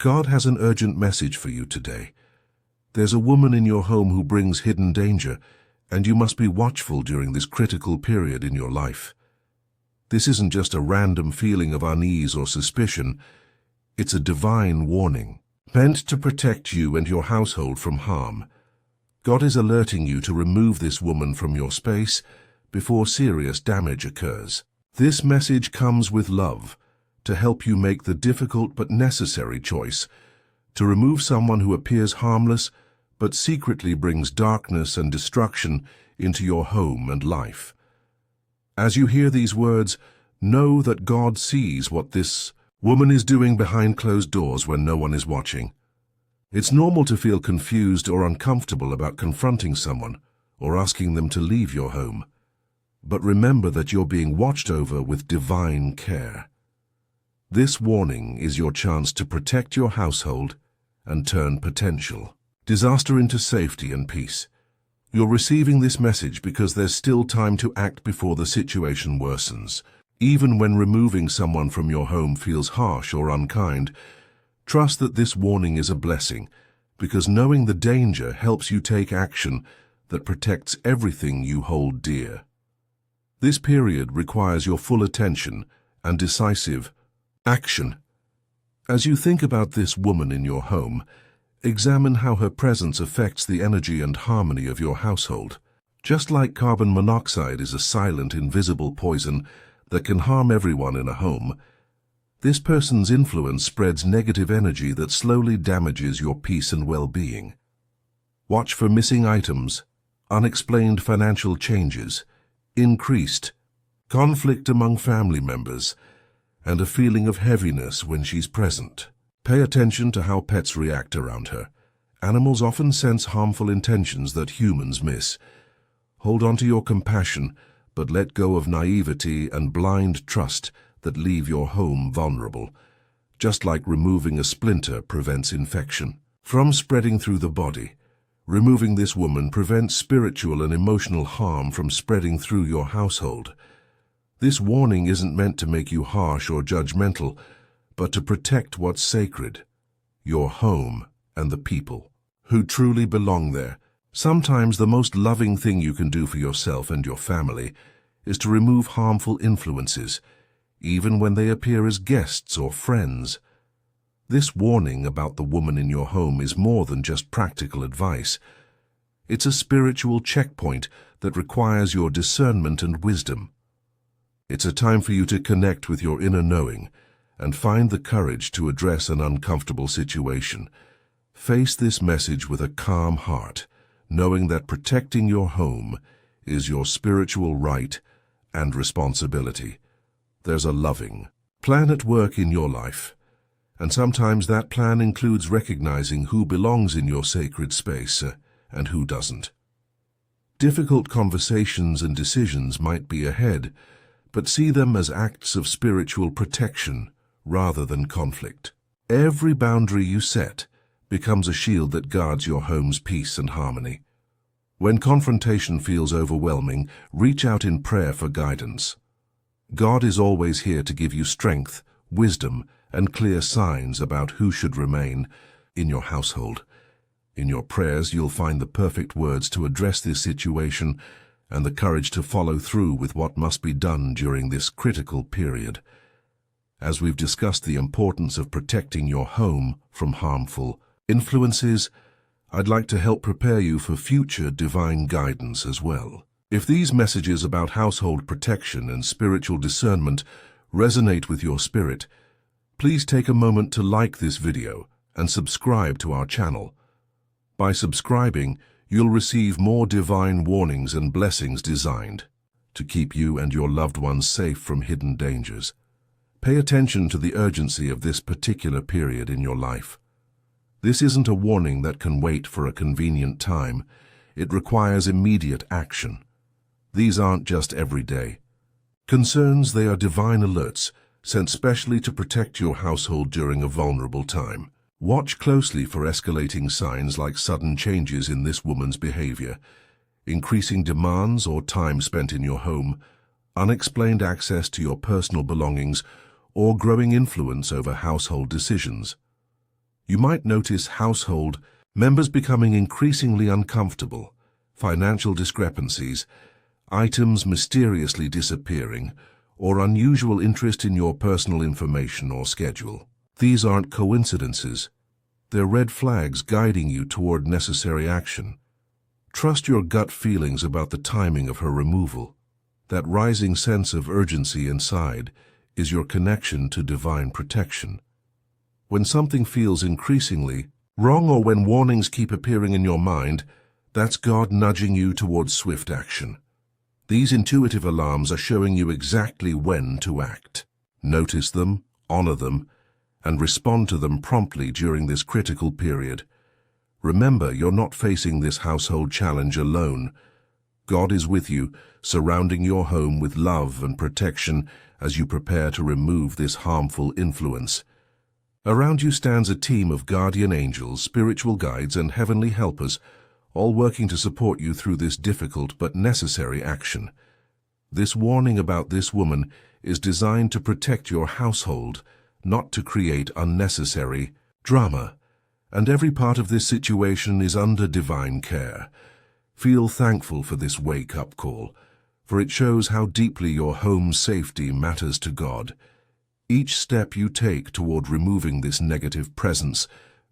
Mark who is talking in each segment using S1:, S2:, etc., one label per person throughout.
S1: God has an urgent message for you today. There's a woman in your home who brings hidden danger, and you must be watchful during this critical period in your life. This isn't just a random feeling of unease or suspicion. It's a divine warning, meant to protect you and your household from harm. God is alerting you to remove this woman from your space before serious damage occurs. This message comes with love, to help you make the difficult but necessary choice to remove someone who appears harmless but secretly brings darkness and destruction into your home and life. As you hear these words, know that God sees what this woman is doing behind closed doors when no one is watching. It's normal to feel confused or uncomfortable about confronting someone or asking them to leave your home. But remember that you're being watched over with divine care. This warning is your chance to protect your household and turn potential disaster into safety and peace. You're receiving this message because there's still time to act before the situation worsens. Even when removing someone from your home feels harsh or unkind, trust that this warning is a blessing, because knowing the danger helps you take action that protects everything you hold dear. This period requires your full attention and decisive action. As you think about this woman in your home, examine how her presence affects the energy and harmony of your household. Just like carbon monoxide is a silent, invisible poison that can harm everyone in a home, this person's influence spreads negative energy that slowly damages your peace and well-being. Watch for missing items, unexplained financial changes, increased conflict among family members, and a feeling of heaviness when she's present. Pay attention to how pets react around her. Animals often sense harmful intentions that humans miss. Hold on to your compassion, but let go of naivety and blind trust that leave your home vulnerable, just like removing a splinter prevents infection from spreading through the body. Removing this woman prevents spiritual and emotional harm from spreading through your household. This warning isn't meant to make you harsh or judgmental, but to protect what's sacred, your home and the people who truly belong there. Sometimes the most loving thing you can do for yourself and your family is to remove harmful influences, even when they appear as guests or friends. This warning about the woman in your home is more than just practical advice. It's a spiritual checkpoint that requires your discernment and wisdom. It's a time for you to connect with your inner knowing and find the courage to address an uncomfortable situation. Face this message with a calm heart, knowing that protecting your home is your spiritual right and responsibility. There's a loving plan at work in your life, and sometimes that plan includes recognizing who belongs in your sacred space and who doesn't. Difficult conversations and decisions might be ahead, but see them as acts of spiritual protection rather than conflict. Every boundary you set becomes a shield that guards your home's peace and harmony. When confrontation feels overwhelming, reach out in prayer for guidance. God is always here to give you strength, wisdom, and clear signs about who should remain in your household. In your prayers, you'll find the perfect words to address this situation and the courage to follow through with what must be done during this critical period. As we've discussed the importance of protecting your home from harmful influences, I'd like to help prepare you for future divine guidance as well. If these messages about household protection and spiritual discernment resonate with your spirit, please take a moment to like this video and subscribe to our channel. By subscribing, you'll receive more divine warnings and blessings designed to keep you and your loved ones safe from hidden dangers. Pay attention to the urgency of this particular period in your life. This isn't a warning that can wait for a convenient time. It requires immediate action. These aren't just everyday concerns, they are divine alerts sent specially to protect your household during a vulnerable time. Watch closely for escalating signs like sudden changes in this woman's behavior, increasing demands or time spent in your home, unexplained access to your personal belongings, or growing influence over household decisions. You might notice household members becoming increasingly uncomfortable, financial discrepancies, items mysteriously disappearing, or unusual interest in your personal information or schedule. These aren't coincidences. They're red flags guiding you toward necessary action. Trust your gut feelings about the timing of her removal. That rising sense of urgency inside is your connection to divine protection. When something feels increasingly wrong or when warnings keep appearing in your mind, that's God nudging you towards swift action. These intuitive alarms are showing you exactly when to act. Notice them, honor them, and respond to them promptly during this critical period. Remember, you're not facing this household challenge alone. God is with you, surrounding your home with love and protection as you prepare to remove this harmful influence. Around you stands a team of guardian angels, spiritual guides, and heavenly helpers, all working to support you through this difficult but necessary action. This warning about this woman is designed to protect your household, not to create unnecessary drama. And every part of this situation is under divine care. Feel thankful for this wake-up call, for it shows how deeply your home's safety matters to God. Each step you take toward removing this negative presence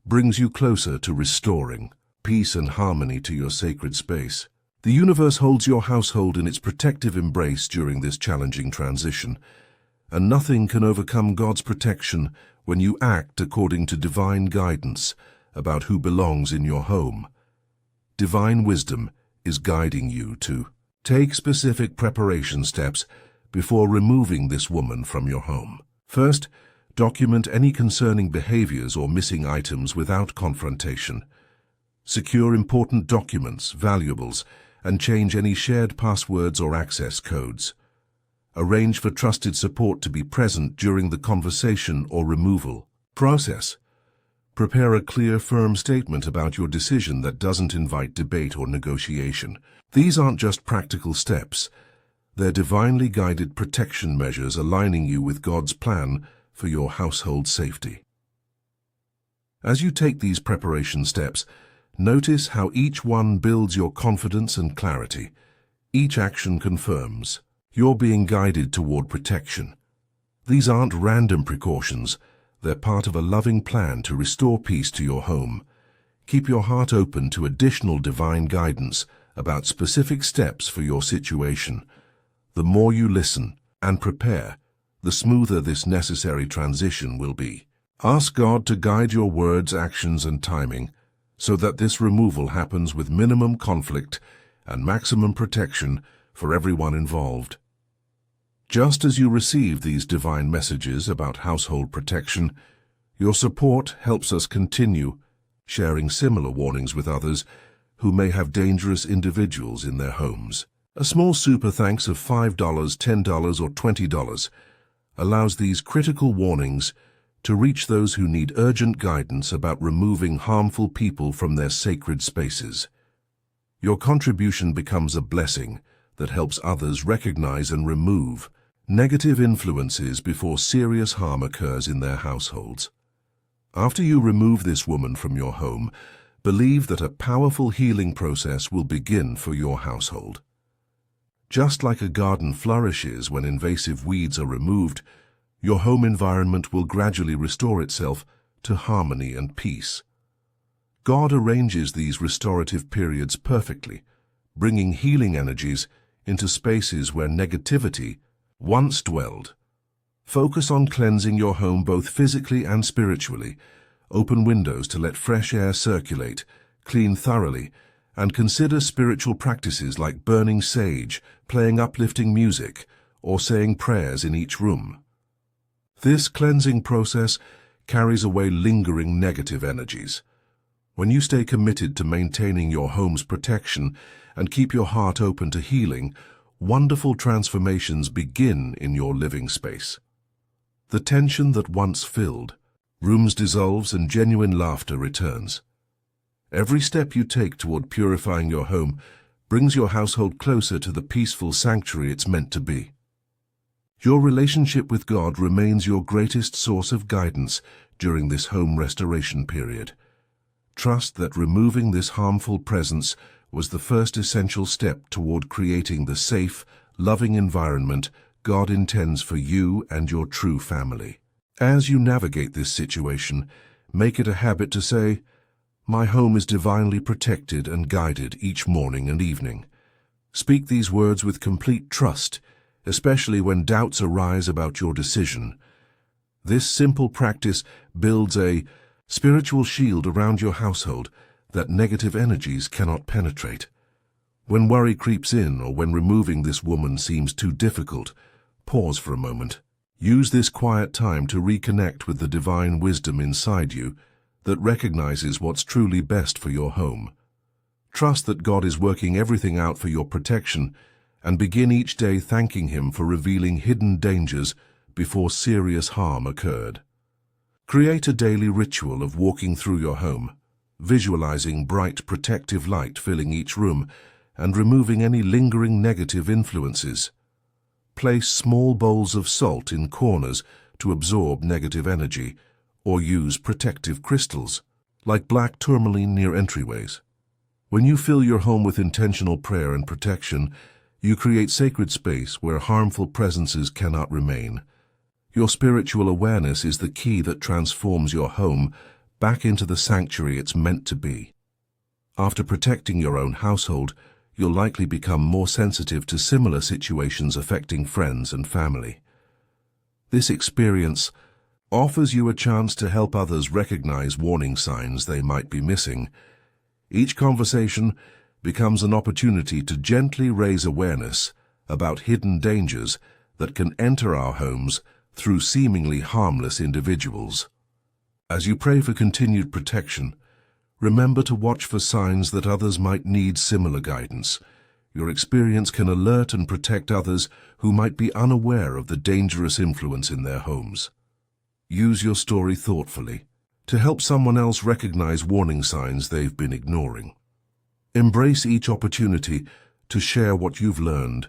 S1: brings you closer to restoring peace and harmony to your sacred space. The universe holds your household in its protective embrace during this challenging transition, and nothing can overcome God's protection when you act according to divine guidance about who belongs in your home. Divine wisdom is guiding you to take specific preparation steps before removing this woman from your home. First, document any concerning behaviors or missing items without confrontation. Secure important documents, valuables, and change any shared passwords or access codes. Arrange for trusted support to be present during the conversation or removal process. Prepare a clear, firm statement about your decision that doesn't invite debate or negotiation. These aren't just practical steps. They're divinely guided protection measures aligning you with God's plan for your household safety. As you take these preparation steps, notice how each one builds your confidence and clarity. Each action confirms you're being guided toward protection. These aren't random precautions. They're part of a loving plan to restore peace to your home. Keep your heart open to additional divine guidance about specific steps for your situation. The more you listen and prepare, the smoother this necessary transition will be. Ask God to guide your words, actions, and timing so that this removal happens with minimum conflict and maximum protection for everyone involved. Just as you receive these divine messages about household protection, your support helps us continue sharing similar warnings with others who may have dangerous individuals in their homes. A small super thanks of $5, $10, or $20 allows these critical warnings to reach those who need urgent guidance about removing harmful people from their sacred spaces. Your contribution becomes a blessing that helps others recognize and remove negative influences before serious harm occurs in their households. After you remove this woman from your home, believe that a powerful healing process will begin for your household. Just like a garden flourishes when invasive weeds are removed, your home environment will gradually restore itself to harmony and peace. God arranges these restorative periods perfectly, bringing healing energies into spaces where negativity once dwelled. Focus on cleansing your home both physically and spiritually. Open windows to let fresh air circulate, clean thoroughly, and consider spiritual practices like burning sage, playing uplifting music, or saying prayers in each room. This cleansing process carries away lingering negative energies. When you stay committed to maintaining your home's protection and keep your heart open to healing, wonderful transformations begin in your living space. The tension that once filled rooms dissolves and genuine laughter returns. Every step you take toward purifying your home brings your household closer to the peaceful sanctuary it's meant to be. Your relationship with God remains your greatest source of guidance during this home restoration period. Trust that removing this harmful presence was the first essential step toward creating the safe, loving environment God intends for you and your true family. As you navigate this situation, make it a habit to say, "My home is divinely protected and guided," each morning and evening. Speak these words with complete trust, especially when doubts arise about your decision. This simple practice builds a spiritual shield around your household that negative energies cannot penetrate. When worry creeps in or when removing this woman seems too difficult, pause for a moment. Use this quiet time to reconnect with the divine wisdom inside you that recognizes what's truly best for your home. Trust that God is working everything out for your protection and begin each day thanking Him for revealing hidden dangers before serious harm occurred. Create a daily ritual of walking through your home, visualizing bright protective light filling each room and removing any lingering negative influences. Place small bowls of salt in corners to absorb negative energy, or use protective crystals, like black tourmaline near entryways. When you fill your home with intentional prayer and protection, you create sacred space where harmful presences cannot remain. Your spiritual awareness is the key that transforms your home back into the sanctuary it's meant to be. After protecting your own household, you'll likely become more sensitive to similar situations affecting friends and family. This experience offers you a chance to help others recognize warning signs they might be missing. Each conversation becomes an opportunity to gently raise awareness about hidden dangers that can enter our homes through seemingly harmless individuals. As you pray for continued protection, remember to watch for signs that others might need similar guidance. Your experience can alert and protect others who might be unaware of the dangerous influence in their homes. Use your story thoughtfully to help someone else recognize warning signs they've been ignoring. Embrace each opportunity to share what you've learned,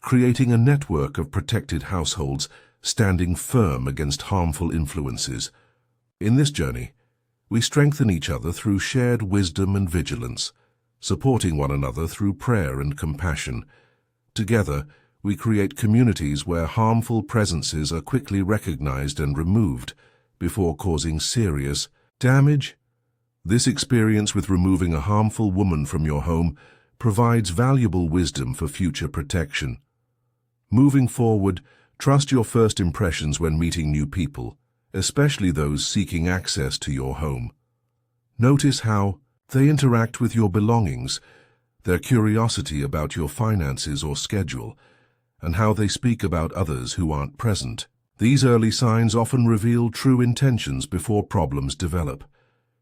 S1: creating a network of protected households standing firm against harmful influences. In this journey, we strengthen each other through shared wisdom and vigilance, supporting one another through prayer and compassion. Together, we create communities where harmful presences are quickly recognized and removed before causing serious damage. This experience with removing a harmful woman from your home provides valuable wisdom for future protection. Moving forward, trust your first impressions when meeting new people, especially those seeking access to your home. Notice how they interact with your belongings, their curiosity about your finances or schedule, and how they speak about others who aren't present. These early signs often reveal true intentions before problems develop.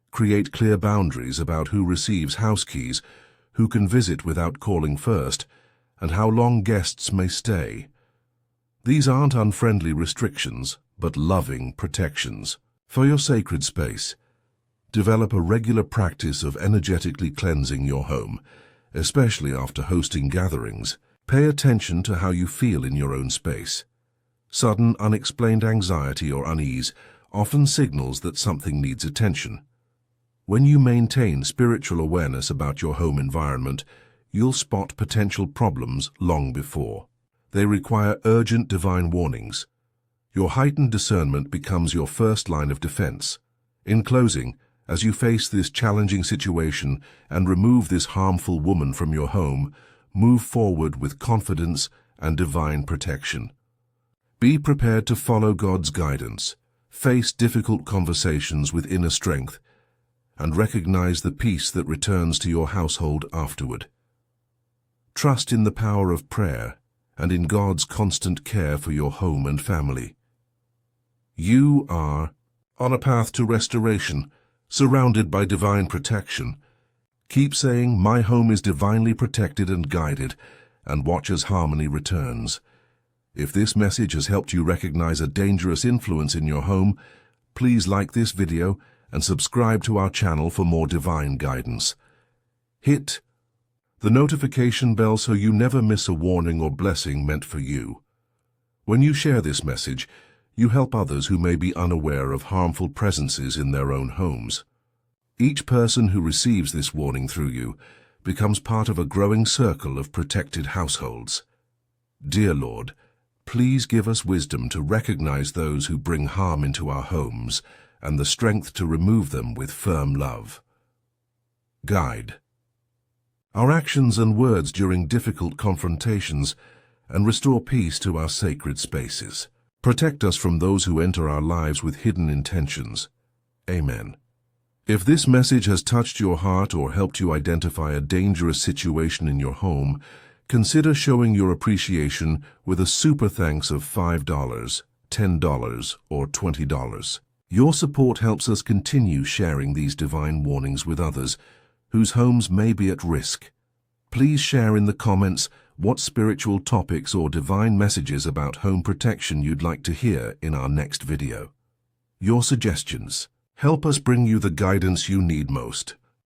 S1: Create clear boundaries about who receives house keys, who can visit without calling first, and how long guests may stay. These aren't unfriendly restrictions, but loving protections. For your sacred space, develop a regular practice of energetically cleansing your home, especially after hosting gatherings. Pay attention to how you feel in your own space. Sudden, unexplained anxiety or unease often signals that something needs attention. When you maintain spiritual awareness about your home environment, you'll spot potential problems long before. They require urgent divine warnings. Your heightened discernment becomes your first line of defense. In closing, as you face this challenging situation and remove this harmful woman from your home, move forward with confidence and divine protection. Be prepared to follow God's guidance, face difficult conversations with inner strength, and recognize the peace that returns to your household afterward. Trust in the power of prayer and in God's constant care for your home and family. You are on a path to restoration, surrounded by divine protection. Keep saying, "My home is divinely protected and guided," and watch as harmony returns. If this message has helped you recognize a dangerous influence in your home, please like this video and subscribe to our channel for more divine guidance. Hit the notification bell so you never miss a warning or blessing meant for you. When you share this message, You help others who may be unaware of harmful presences in their own homes. Each person who receives this warning through you becomes part of a growing circle of protected households. Dear Lord, please give us wisdom to recognize those who bring harm into our homes and the strength to remove them with firm love. Guide our actions and words during difficult confrontations and restore peace to our sacred spaces. Protect us from those who enter our lives with hidden intentions. Amen. If this message has touched your heart or helped you identify a dangerous situation in your home, consider showing your appreciation with a super thanks of $5, $10, or $20. Your support helps us continue sharing these divine warnings with others whose homes may be at risk. Please share in the comments what spiritual topics or divine messages about home protection you'd like to hear in our next video. Your suggestions help us bring you the guidance you need most.